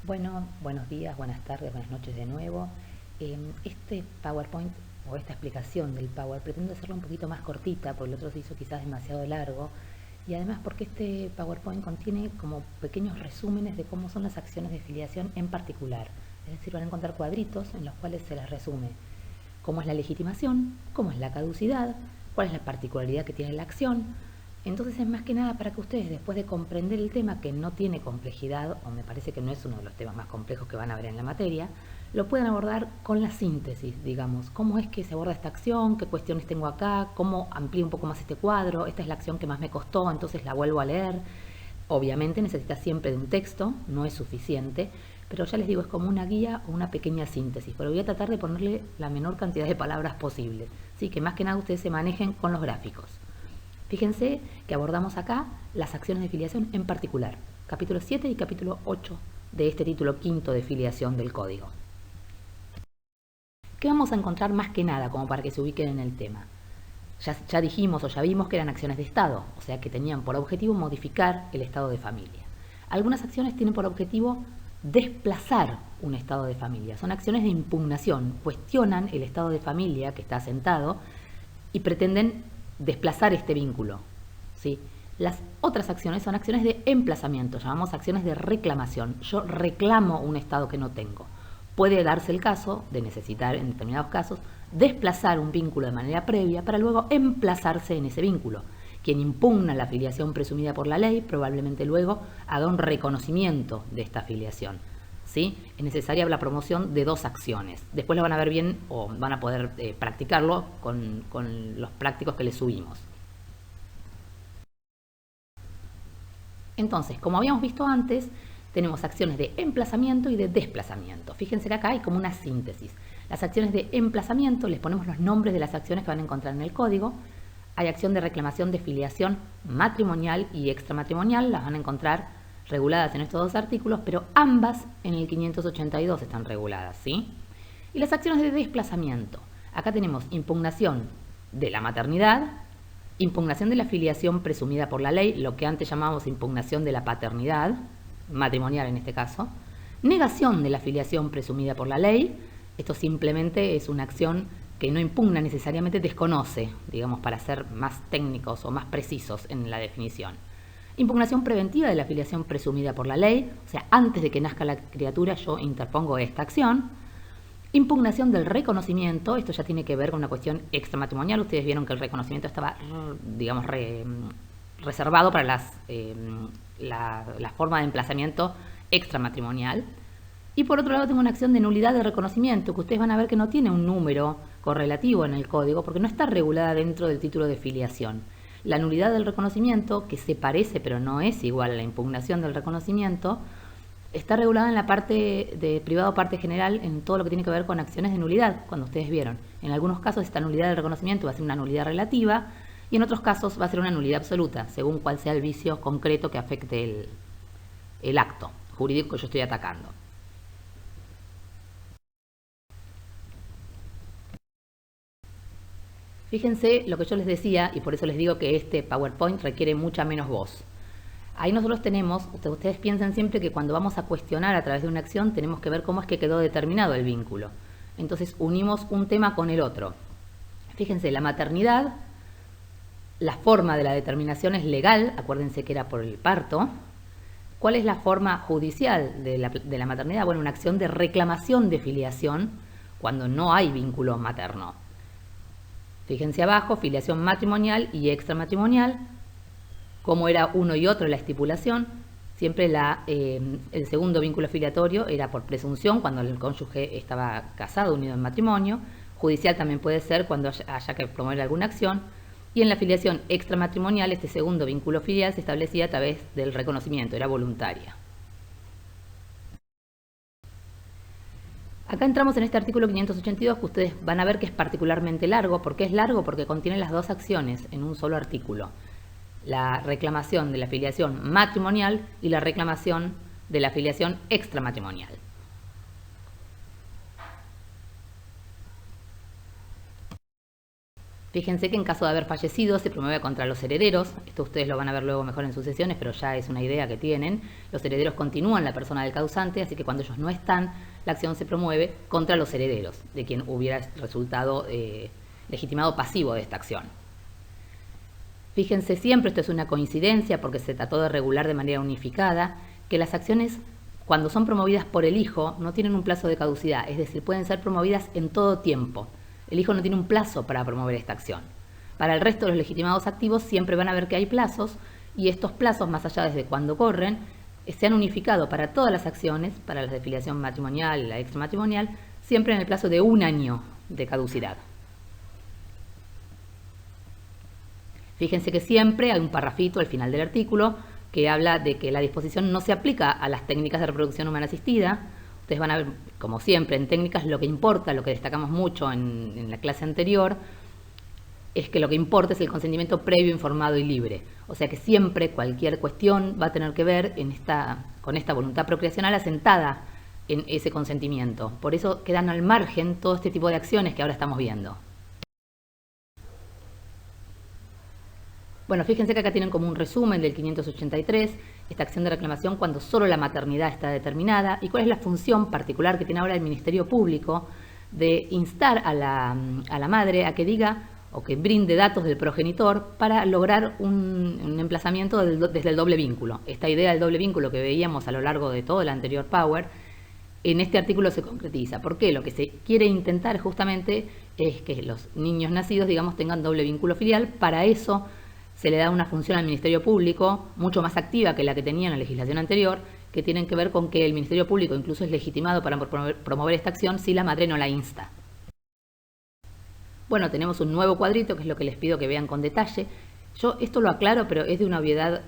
Bueno, buenos días, buenas tardes, buenas noches de nuevo. Este PowerPoint o esta explicación del Power pretendo hacerlo un poquito más cortita, porque el otro se hizo quizás demasiado largo, y además porque este PowerPoint contiene como pequeños resúmenes de cómo son las acciones de filiación en particular. Es decir, van a encontrar cuadritos en los cuales se les resume cómo es la legitimación, cómo es la caducidad, cuál es la particularidad que tiene la acción. Entonces es más que nada para que ustedes, después de comprender el tema, que no tiene complejidad, o me parece que no es uno de los temas más complejos que van a ver en la materia, lo puedan abordar con la síntesis, digamos. ¿Cómo es que se aborda esta acción? ¿Qué cuestiones tengo acá? ¿Cómo amplío un poco más este cuadro? Esta es la acción que más me costó, entonces la vuelvo a leer. Obviamente necesita siempre de un texto, no es suficiente, pero ya les digo, es como una guía o una pequeña síntesis, pero voy a tratar de ponerle la menor cantidad de palabras posible, ¿sí? Que más que nada ustedes se manejen con los gráficos. Fíjense que abordamos acá las acciones de filiación en particular, capítulo 7 y capítulo 8 de este título quinto de filiación del código. ¿Qué vamos a encontrar más que nada como para que se ubiquen en el tema? Ya dijimos o ya vimos que eran acciones de Estado, o sea que tenían por objetivo modificar el estado de familia. Algunas acciones tienen por objetivo desplazar un estado de familia. Son acciones de impugnación, cuestionan el estado de familia que está asentado y pretenden desplazar este vínculo, ¿sí? Las otras acciones son acciones de emplazamiento, llamamos acciones de reclamación. Yo reclamo un estado que no tengo. Puede darse el caso de necesitar, en determinados casos, desplazar un vínculo de manera previa para luego emplazarse en ese vínculo. Quien impugna la filiación presumida por la ley probablemente luego haga un reconocimiento de esta filiación, ¿sí? Es necesaria la promoción de dos acciones. Después lo van a ver bien o van a poder practicarlo con los prácticos que les subimos. Entonces, como habíamos visto antes, tenemos acciones de emplazamiento y de desplazamiento. Fíjense que acá hay como una síntesis. Las acciones de emplazamiento, les ponemos los nombres de las acciones que van a encontrar en el código. Hay acción de reclamación de filiación matrimonial y extramatrimonial, las van a encontrar reguladas en estos dos artículos, pero ambas en el 582 están reguladas, ¿sí? Y las acciones de desplazamiento. Acá tenemos impugnación de la maternidad, impugnación de la filiación presumida por la ley, lo que antes llamábamos impugnación de la paternidad, matrimonial en este caso, negación de la filiación presumida por la ley, esto simplemente es una acción que no impugna necesariamente, desconoce, digamos, para ser más técnicos o más precisos en la definición. Impugnación preventiva de la filiación presumida por la ley, o sea, antes de que nazca la criatura yo interpongo esta acción. Impugnación del reconocimiento, esto ya tiene que ver con una cuestión extramatrimonial. Ustedes vieron que el reconocimiento estaba, digamos, reservado para la forma de emplazamiento extramatrimonial. Y por otro lado tengo una acción de nulidad de reconocimiento, que ustedes van a ver que no tiene un número correlativo en el código, porque no está regulada dentro del título de filiación. La nulidad del reconocimiento, que se parece pero no es igual a la impugnación del reconocimiento, está regulada en la parte de privado parte general en todo lo que tiene que ver con acciones de nulidad, cuando ustedes vieron. En algunos casos esta nulidad del reconocimiento va a ser una nulidad relativa y en otros casos va a ser una nulidad absoluta, según cuál sea el vicio concreto que afecte el acto jurídico que yo estoy atacando. Fíjense lo que yo les decía, y por eso les digo que este PowerPoint requiere mucha menos voz. Ahí nosotros tenemos, ustedes piensan siempre que cuando vamos a cuestionar a través de una acción tenemos que ver cómo es que quedó determinado el vínculo. Entonces unimos un tema con el otro. Fíjense, la maternidad, la forma de la determinación es legal, acuérdense que era por el parto. ¿Cuál es la forma judicial de la maternidad? Bueno, una acción de reclamación de filiación cuando no hay vínculo materno. Fíjense abajo, filiación matrimonial y extramatrimonial. Como era uno y otro la estipulación, siempre el segundo vínculo filiatorio era por presunción cuando el cónyuge estaba casado, unido en matrimonio. Judicial también puede ser cuando haya que promover alguna acción. Y en la filiación extramatrimonial, este segundo vínculo filial se establecía a través del reconocimiento, era voluntaria. Acá entramos en este artículo 582 que ustedes van a ver que es particularmente largo. ¿Por qué es largo? Porque contiene las dos acciones en un solo artículo. La reclamación de la filiación matrimonial y la reclamación de la filiación extramatrimonial. Fíjense que en caso de haber fallecido se promueve contra los herederos. Esto ustedes lo van a ver luego mejor en sus sesiones, pero ya es una idea que tienen. Los herederos continúan la persona del causante, así que cuando ellos no están, la acción se promueve contra los herederos, de quien hubiera resultado legitimado pasivo de esta acción. Fíjense siempre, esto es una coincidencia porque se trató de regular de manera unificada, que las acciones, cuando son promovidas por el hijo, no tienen un plazo de caducidad, es decir, pueden ser promovidas en todo tiempo. El hijo no tiene un plazo para promover esta acción. Para el resto de los legitimados activos siempre van a ver que hay plazos y estos plazos, más allá desde cuando corren, se han unificado para todas las acciones, para las de filiación matrimonial y la extramatrimonial, siempre en el plazo de 1 año de caducidad. Fíjense que siempre hay un parrafito al final del artículo que habla de que la disposición no se aplica a las técnicas de reproducción humana asistida. Ustedes van a ver, como siempre, en técnicas lo que importa, lo que destacamos mucho en la clase anterior, es que lo que importa es el consentimiento previo, informado y libre. O sea que siempre cualquier cuestión va a tener que ver con esta voluntad procreacional asentada en ese consentimiento. Por eso quedan al margen todo este tipo de acciones que ahora estamos viendo. Bueno, fíjense que acá tienen como un resumen del 583, esta acción de reclamación cuando solo la maternidad está determinada y cuál es la función particular que tiene ahora el Ministerio Público de instar a la madre a que diga o que brinde datos del progenitor para lograr un emplazamiento desde el doble vínculo. Esta idea del doble vínculo que veíamos a lo largo de todo el anterior Power, en este artículo se concretiza. ¿Por qué? Lo que se quiere intentar justamente es que los niños nacidos, digamos, tengan doble vínculo filial. Para eso se le da una función al Ministerio Público mucho más activa que la que tenía en la legislación anterior, que tienen que ver con que el Ministerio Público incluso es legitimado para promover esta acción si la madre no la insta. Bueno, tenemos un nuevo cuadrito, que es lo que les pido que vean con detalle. Yo esto lo aclaro, pero es de una obviedad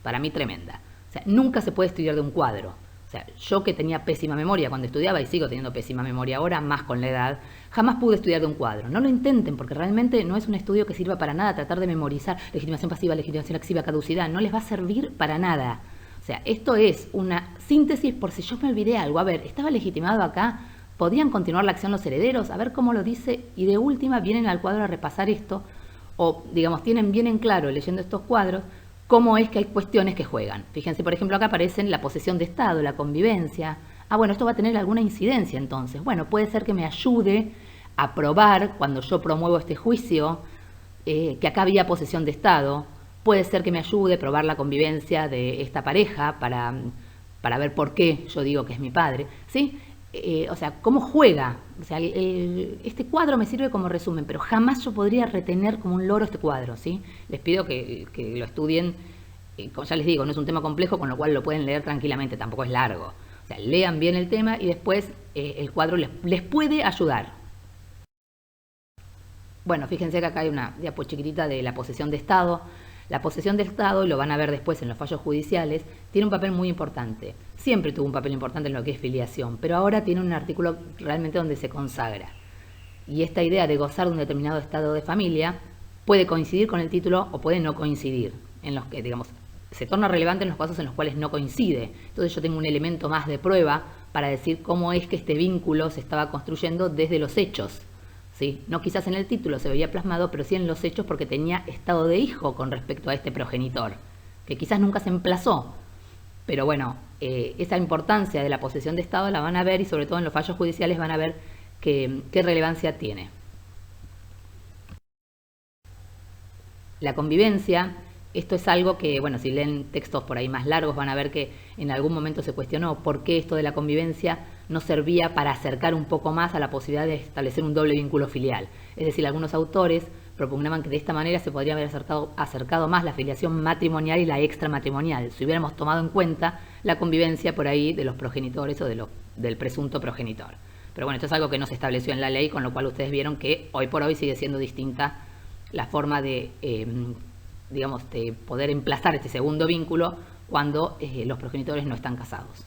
para mí tremenda. O sea, nunca se puede estudiar de un cuadro. O sea, yo que tenía pésima memoria cuando estudiaba y sigo teniendo pésima memoria ahora, más con la edad, jamás pude estudiar de un cuadro. No lo intenten porque realmente no es un estudio que sirva para nada tratar de memorizar legitimación pasiva, legitimación activa, caducidad. No les va a servir para nada. O sea, esto es una síntesis por si yo me olvidé algo. A ver, ¿estaba legitimado acá? ¿Podían continuar la acción los herederos? A ver cómo lo dice y de última vienen al cuadro a repasar esto o, digamos, tienen bien en claro leyendo estos cuadros cómo es que hay cuestiones que juegan. Fíjense, por ejemplo, acá aparecen la posesión de Estado, la convivencia. Ah, bueno, esto va a tener alguna incidencia entonces. Bueno, puede ser que me ayude a probar cuando yo promuevo este juicio que acá había posesión de Estado. Puede ser que me ayude a probar la convivencia de esta pareja para ver por qué yo digo que es mi padre, ¿sí? O sea, cómo juega. O sea, este cuadro me sirve como resumen, pero jamás yo podría retener como un loro este cuadro, ¿sí? Les pido que lo estudien. Como ya les digo, no es un tema complejo, con lo cual lo pueden leer tranquilamente, tampoco es largo. O sea, lean bien el tema y después el cuadro les puede ayudar. Bueno, fíjense que acá hay una diapo chiquitita de la posesión de Estado. La posesión de Estado, y lo van a ver después en los fallos judiciales, tiene un papel muy importante. Siempre tuvo un papel importante en lo que es filiación, pero ahora tiene un artículo realmente donde se consagra. Y esta idea de gozar de un determinado estado de familia puede coincidir con el título o puede no coincidir, en los que, digamos, se torna relevante en los casos en los cuales no coincide. Entonces yo tengo un elemento más de prueba para decir cómo es que este vínculo se estaba construyendo desde los hechos. ¿Sí? No quizás en el título se veía plasmado, pero sí en los hechos porque tenía estado de hijo con respecto a este progenitor, que quizás nunca se emplazó. Pero bueno, esa importancia de la posesión de Estado la van a ver y sobre todo en los fallos judiciales van a ver qué relevancia tiene. La convivencia, esto es algo que, bueno, si leen textos por ahí más largos van a ver que en algún momento se cuestionó por qué esto de la convivencia no servía para acercar un poco más a la posibilidad de establecer un doble vínculo filial. Es decir, algunos autores propugnaban que de esta manera se podría haber acercado más la filiación matrimonial y la extramatrimonial, si hubiéramos tomado en cuenta la convivencia por ahí de los progenitores o del presunto progenitor. Pero bueno, esto es algo que no se estableció en la ley, con lo cual ustedes vieron que hoy por hoy sigue siendo distinta la forma de, digamos, de poder emplazar este segundo vínculo cuando los progenitores no están casados.